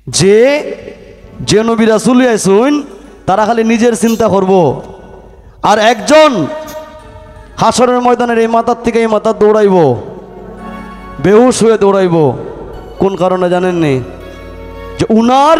যে যে নবী রাসূল আইসুন তারা খালি নিজের চিন্তা করব, আর একজন হাসরের ময়দানের এই মাথার থেকে এই মাথা দৌড়াইব, বেহুশ হয়ে দৌড়াইব। কোন কারণে জানেননি? যে উনার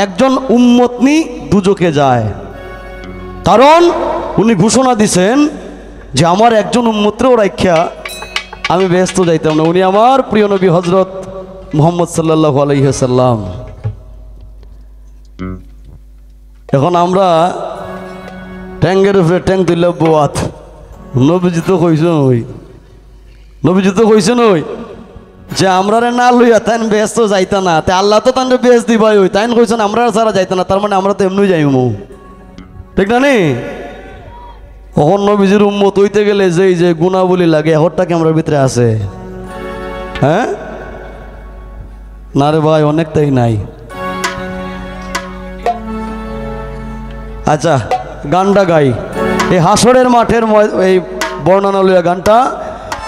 একজন উম্মতনি দুজকে যায়, কারণ উনি ঘোষণা দিছেন যে আমার একজন উম্মতরেও রাখা আমি ব্যস্ত যাইতাম না। উনি আমার প্রিয় নবী হজরত মুহাম্মদ সাল্লাল্লাহু আলাইহি ওয়াসাল্লাম। এখন আমরা ট্যাঙ্গের উপরে ট্যাঙ্ক তুললে বোয়াত নবীজি তো কইছেন ওই, নবীজি তো কইছেন ওই যে আমরা না লইয়া তাইন ব্যস্ত যাইতা না, তে আল্লাহ তো তান বেশ দিবাই ওই তাইন কইছেন আমরা সারা যাইতা না, তার মানে আমরা তো এমনি যাইমু, ঠিক না নি? কখন নবীজির উম্মত হইতে গেলে যে গুণাবলী লাগে এহরটা কি আমার ভিতরে আছে? হ্যাঁ না রে ভাই, অনেকটাই নাই। আচ্ছা গানটা গাই, এই হাসরের মাঠের এই বর্ণনা লইয়া গানটা।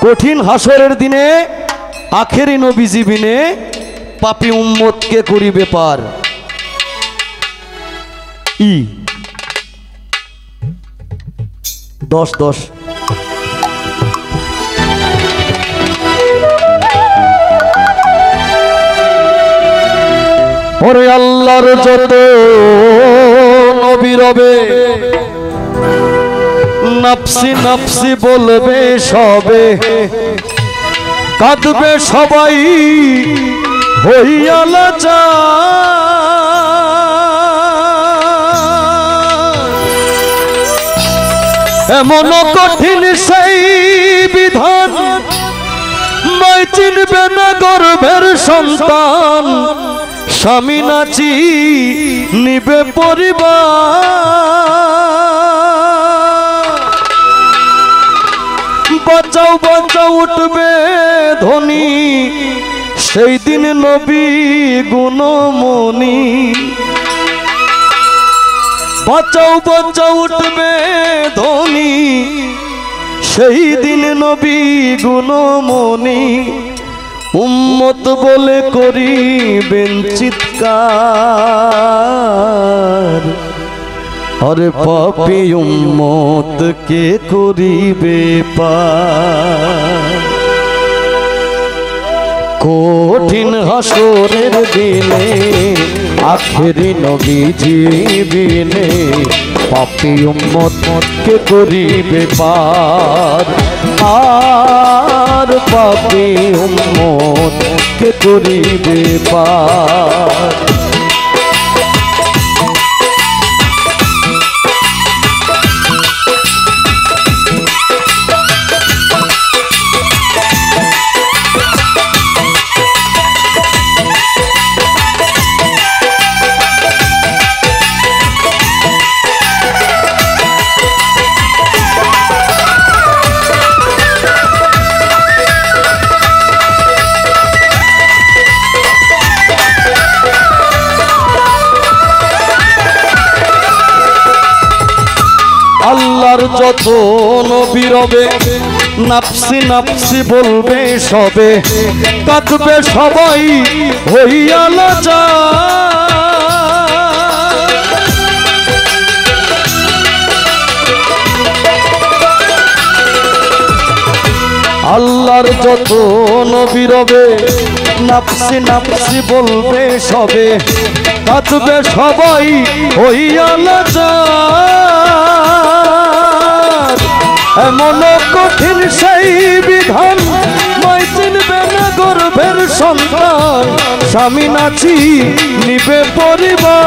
কঠিন হাসরের দিনে আখেরি নবীজি বিনে পাপী উম্মতকে করিবে পার। ই 10-10 ওরে আল্লাহর যত নবী রবে নফসি নফসি বলবে সবে, কাঁদবে সবাই হইয়া লাচার। এমন কঠিন সেই বিধান মাই চিনবে না গর্ভের সন্তান, স্বামী নাচি নিবে পরিবার। বাঁচাও বাঁচাও উঠবে ধ্বনি সেই দিন নবী গুণমণি। বাঁচাও বাঁচাও উঠবে ধ্বনি সেই দিন নবী গুণমণি। উম্মত বলে করিবেন চিৎকার, আরে পাপী উম্মত কে করিবে পার। কঠিন হাসরের দিনে আখেরি নবীজি বিনে পাপী উম্মত কে করিবে পার। আর পাপী উম্মত কে করিবে পার। আল্লাহর যত নবী রবে নফসি নফসি বলবে সবে, কাঁদবে সবাই হইয়া লাচার। আল্লাহর যত নবী রবে নফসি নফসি বলবে সবে, কাঁদবে সবাই হইয়া লাচার। এমন কঠিন সেই বিধান মাই চিনবে না গর্ভের সন্তান, স্বামী নাচি নিবে পরিবার।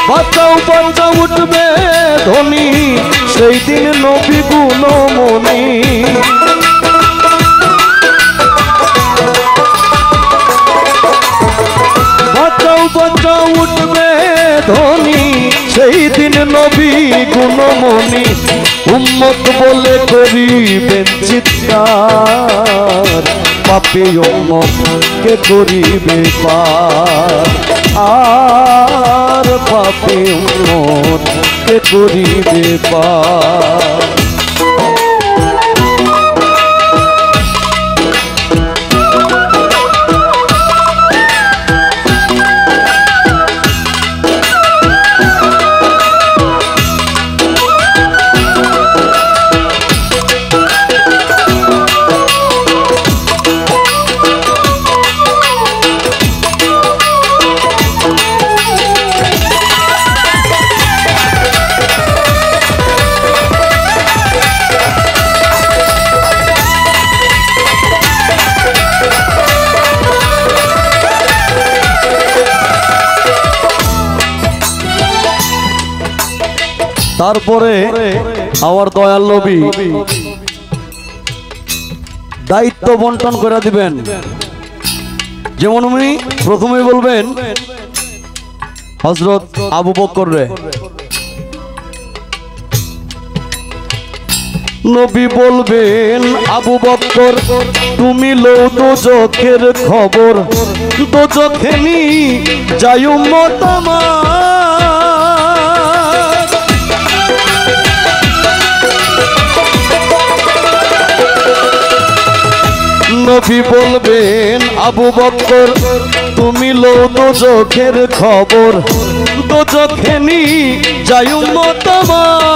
বাঁচাও বাঁচাও উঠবে ধ্বনি সেই দিন নবী গুণমণি। বাঁচাও বাঁচাও উঠবে ধ্বনি সেই দিন নবী গুণমণি। উম্মত বলে করিবেন চিৎকার, পাপী উম্মত কে করিবে পার। আর পাপী উম্মত কে করিবে পার। তারপরে আমার দয়াল নবী দায়িত্ব বন্টন করে দিবেন। যেমন উনি প্রথমে বলবেন হযরত আবু বকর রে, নবী বলবেন আবু বকর তুমি লও দোজখের খবর, দোজখে নি যাই উম্মত আমার। নবী বলবেন আবু বকর তুমি লও দোজখের খবর, দোজখে নি যাই উম্মত আমার।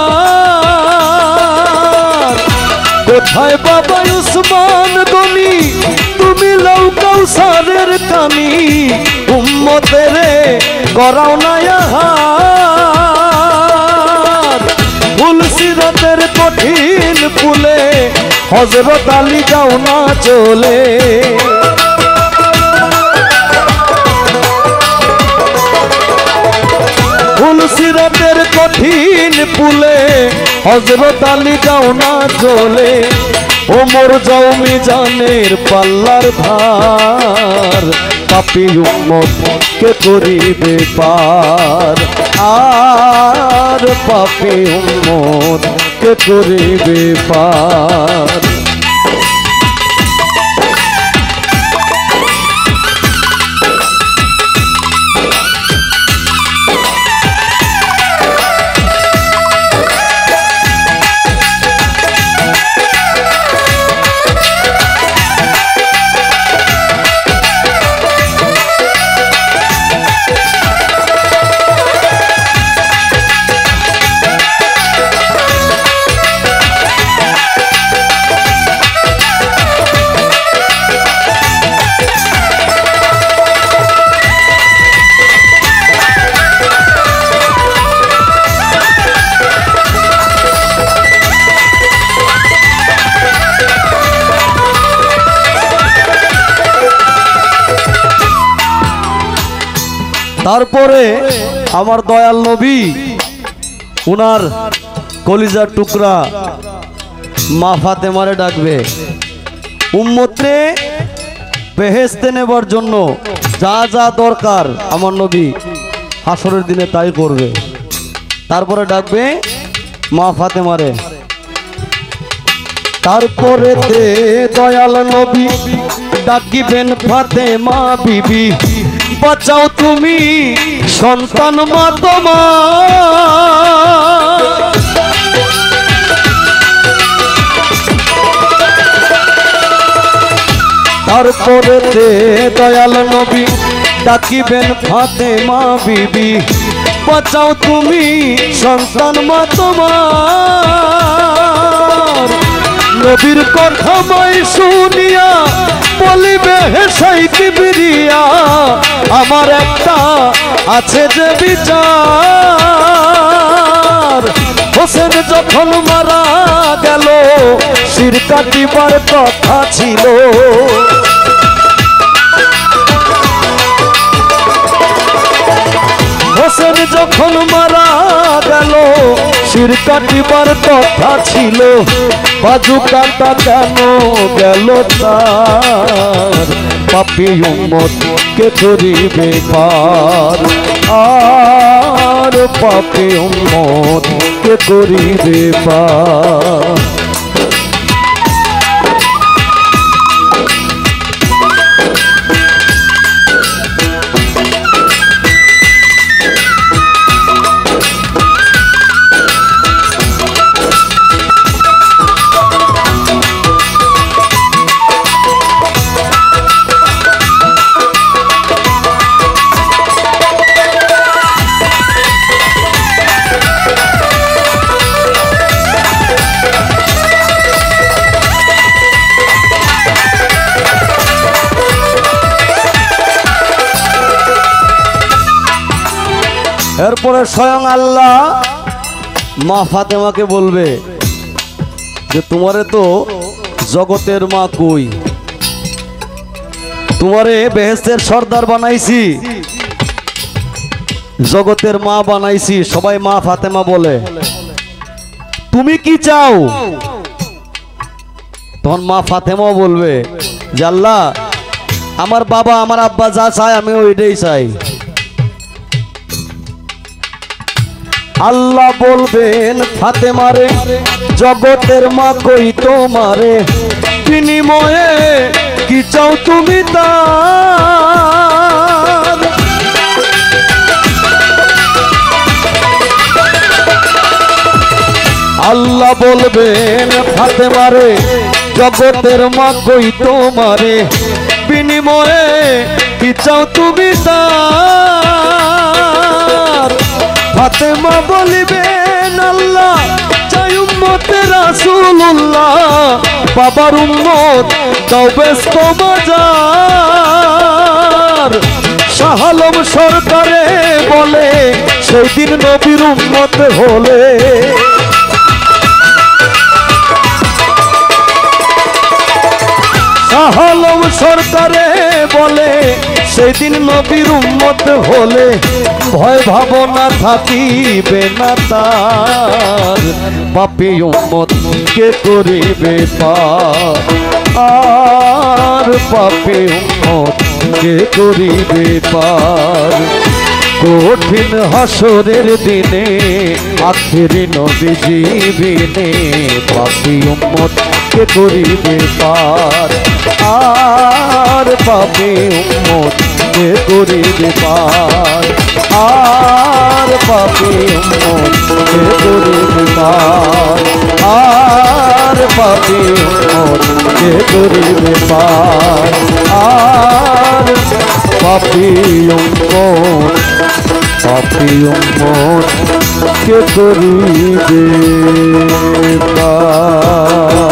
কোথায় বাবা উসমান গনি তুমি লও কাউসারের কানি, উম্মতেরে করাও না আহার। ফুল সিরাতের কঠিন ফুলে হযরত আলী যাও না চলে। ফুল সিরাতের কঠিন ফুলে হযরত আলী যাও না চলে। ওমর যাও মিজানের পাল্লার ভার, পাপী উম্মত কে করিবে পার। আর পাপী উম্মত কে করিবে পার। তারপরে আমার দয়াল নবী উনার কলিজার টুকরা মা ফাতেমারে ডাকবে। উম্মতরে বেহেশতে নেবার জন্য যা যা দরকার আমার নবী হাসরের দিনে তাই করবে। তারপরে ডাকবে মা ফাতেমারে। তারপরে দয়াল নবী ডাকিবেন ফাতেমা বিবি, বাঁচাও তুমি সন্তান মা তোমার। তারপরে দয়াল নবী ডাকিবেন ফাতেমা বিবি, বাঁচাও তুমি সন্তান মা তোমার। নবীর কথা মাই শুনিয়া বলিবে হেসাই কিবরিয়া, আমার একটা আছে যে বিচার। হোসেন যখন মারা গেল শির কাটিবার কথা ছিল। হোসেন যখন মারা গেল শির কাটিবার কথা ছিল। বাজু কাটা কেন গেল তার, পাপী উম্মত কে করিবে পার। আর পাপী উম্মত কে করিবে পার। এরপরে স্বয়ং আল্লাহ মা ফাতেমাকে বলবে যে তোমারে তো জগতের মা কই, তোমারে বেহেশতের সর্দার বানাইছি, জগতের মা বানাইছি, সবাই মা ফাতেমা বলে, তুমি কি চাও? তখন মা ফাতেমাও বলবে যে আল্লাহ, আমার বাবা আমার আব্বা যা চায় আমি ওইটাই চাই। আল্লাহ বলবেন ফাতেমারে, জগতের মা কই তোমারে, বিনিময়ে কি চাও তুমি তার? আল্লাহ বলবেন ফাতেমারে, জগতের মা কই তোমারে, বিনিময়ে কি চাও তুমি তার? ফাতেমা বলিবেন আল্লাহ চাই উম্মতে রাসূলুল্লাহ, বাবার উম্মত তাও ব্যস্ত বাজার। শাহ আলম সরকারে বলে সেই দিন নবীর উম্মত হলে, শাহ আলম সরকারে বলে সেই দিন নবীর উম্মত হলে, ভয় ভাবনা থাকিবে না তার। পাপী উম্মত কে করিবে পার, আর পাপী উম্মত কে করিবে পার। কঠিন হাসরের দিনে আখিরি নবীজি বিনে, পাপী উম্মত কে করিবে পার, আর পাপী উম্মত কে করিবে পার, আর পাপী উম্মত কে করিবে পার, আর পাপী উম্মত কে করিবে পার, আর পাপী উম্মত, পাপী উম্মত কে করিবে পার।